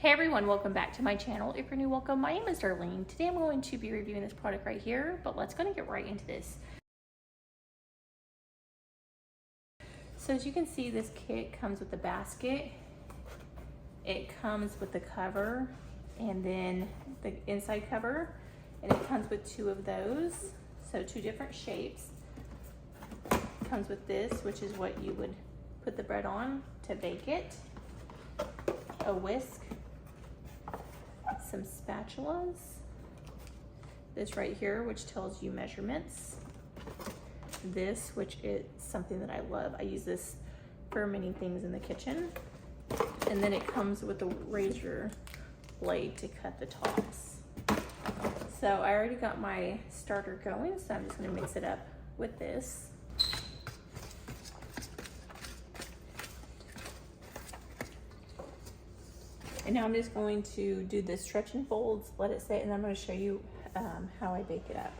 Hey everyone, welcome back to my channel. If you're new, welcome. My name is Darlene. Today I'm going to be reviewing this product right here, but let's go and get right into this. So as you can see, this kit comes with the basket. It comes with the cover and then the inside cover, and it comes with two of those, so two different shapes. It comes with this, which is what you would put the bread on to bake it, a whisk, some spatulas, this right here, which tells you measurements, this, which is something that I love. I use this for many things in the kitchen. And then it comes with a razor blade to cut the tops. So I already got my starter going, so I'm just gonna mix it up with this. And now I'm just going to do the stretch and folds, let it sit, and I'm going to show you how I bake it up.